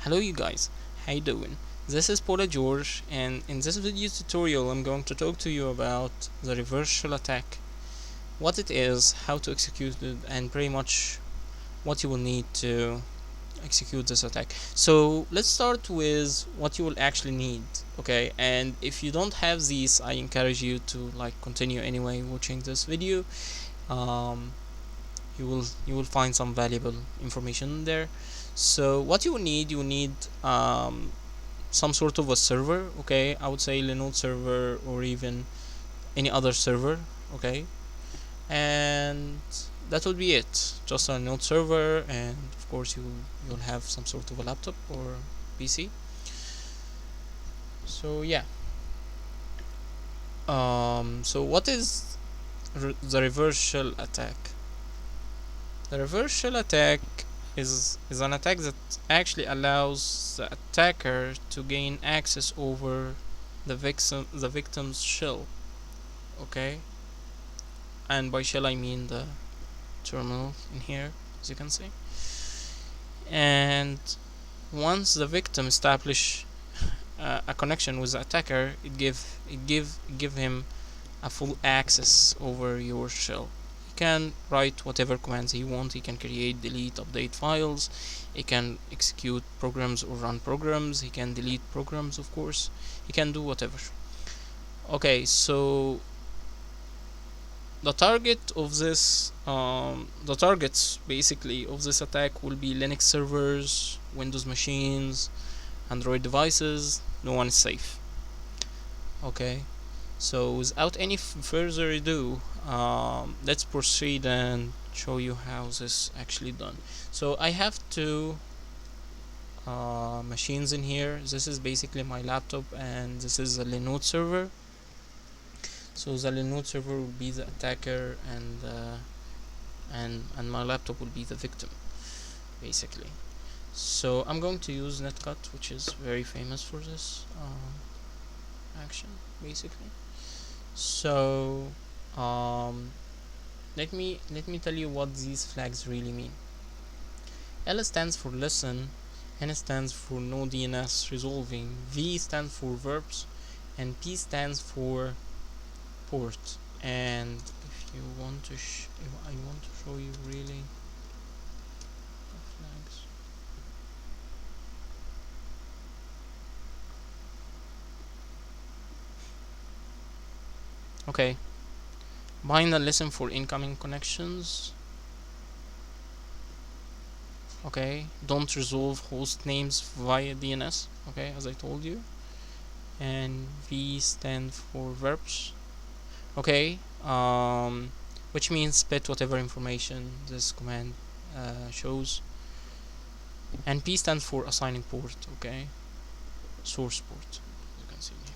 Hello you guys, how you doing? This is Paula George, and in this video tutorial I'm going to talk to you about the reverse shell attack, what it is, how to execute it, and pretty much what you will need to execute this attack. So let's start with what you will actually need, okay? And if you don't have these, I encourage you to continue anyway watching this video. Um, you will find some valuable information there. So what you will need some sort of a server, okay? I would say Linode server or even any other server, okay? And that would be it, just a node server, and of course you'll have some sort of a laptop or PC. So yeah, so what is the reverse shell attack? The reverse shell attack is an attack that actually allows the attacker to gain access over the victim's shell, okay? And by shell I mean the terminal in here, as you can see. And once the victim establish a connection with the attacker, it give him a full access over your shell. He can write whatever commands he wants. He can create, delete, update files. He can execute programs or run programs. He can delete programs, of course. He can do whatever. Okay, so the targets basically of this attack will be Linux servers, Windows machines, Android devices. No one is safe. Okay, so without any further ado, let's proceed and show you how this actually done. So I have two machines in here. This is basically my laptop, and this is a Linode server. So the Linode server will be the attacker, and my laptop will be the victim, basically. So I'm going to use netcut, which is very famous for this action, basically. So let me tell you what these flags really mean. L stands for listen, N stands for no DNS resolving, V stands for verbs, and P stands for port. And if I want to show you really the flags. Okay, bind and listen for incoming connections. Okay, don't resolve host names via DNS, okay, as I told you. And V stand for verbs, okay, which means spit whatever information this command shows. And P stands for assigning port, okay, source port, you can see here.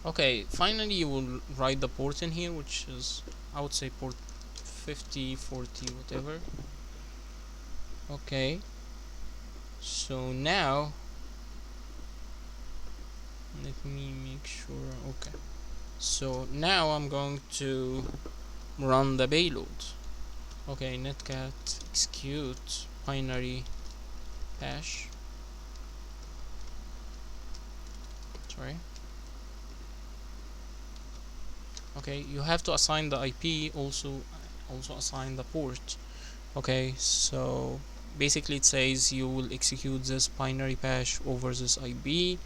Okay, finally you will write the port in here, which is, I would say, port 50, 40, whatever. Okay, so now let me make sure. Okay, so now I'm going to run the payload. Okay, netcat execute binary hash. Sorry. Okay, you have to assign the IP, also assign the port. Okay, so basically it says you will execute this binary hash over this IP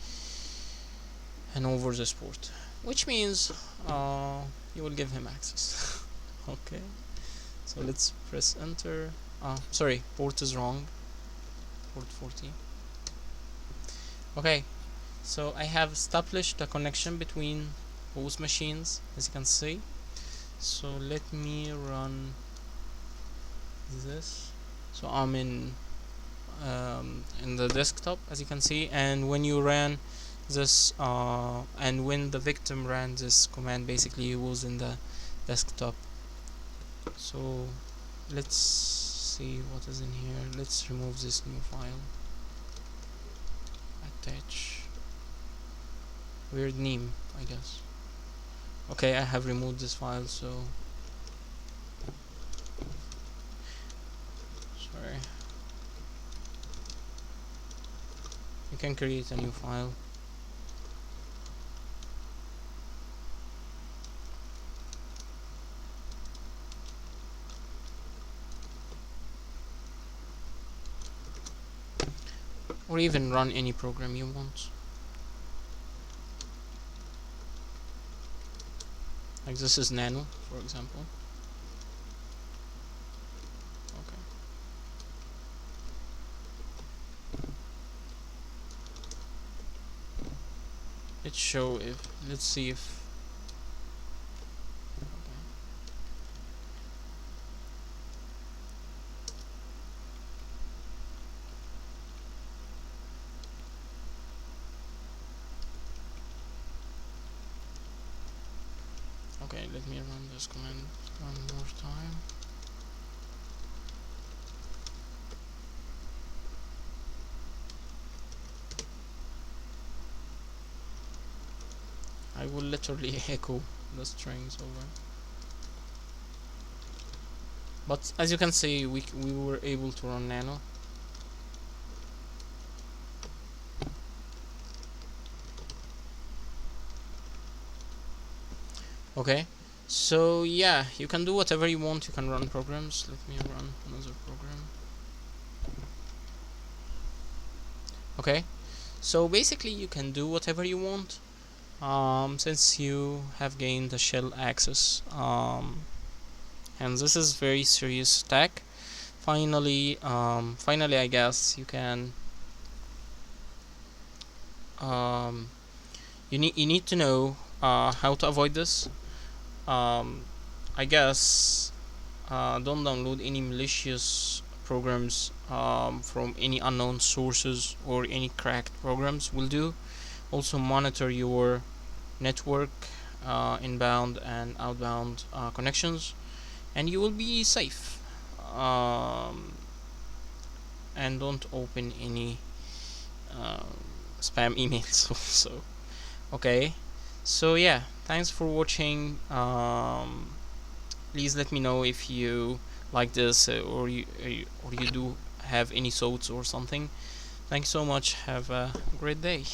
and over this port, which means you will give him access. Okay, so let's press enter. Sorry, port is wrong, port 40. Okay, so I have established a connection between both machines, as you can see. So let me run this. So I'm in the desktop, as you can see, and when you ran this and when the victim ran this command, basically it was in the desktop. So let's see what is in here. Let's remove this new file, attach weird name, I guess. Okay, I have removed this file, so Sorry. You can create a new file. Or even run any program you want. Like this is Nano, for example. Okay. Let's show if. Let's see if. Okay, let me run this command one more time. I will literally echo the strings over. But as you can see, we were able to run Nano. Okay, so yeah, you can do whatever you want. You can run programs. Let me run another program. Okay, so basically you can do whatever you want, since you have gained the shell access, and this is very serious attack. Finally, I guess you can. Um, you need to know how to avoid this. Um, I guess don't download any malicious programs from any unknown sources, or any cracked programs will do. Also monitor your network, inbound and outbound connections, and you will be safe. Um, and don't open any spam emails also. Okay, so yeah, thanks for watching. Please let me know if you like this, or you do have any thoughts or something. Thanks so much. Have a great day.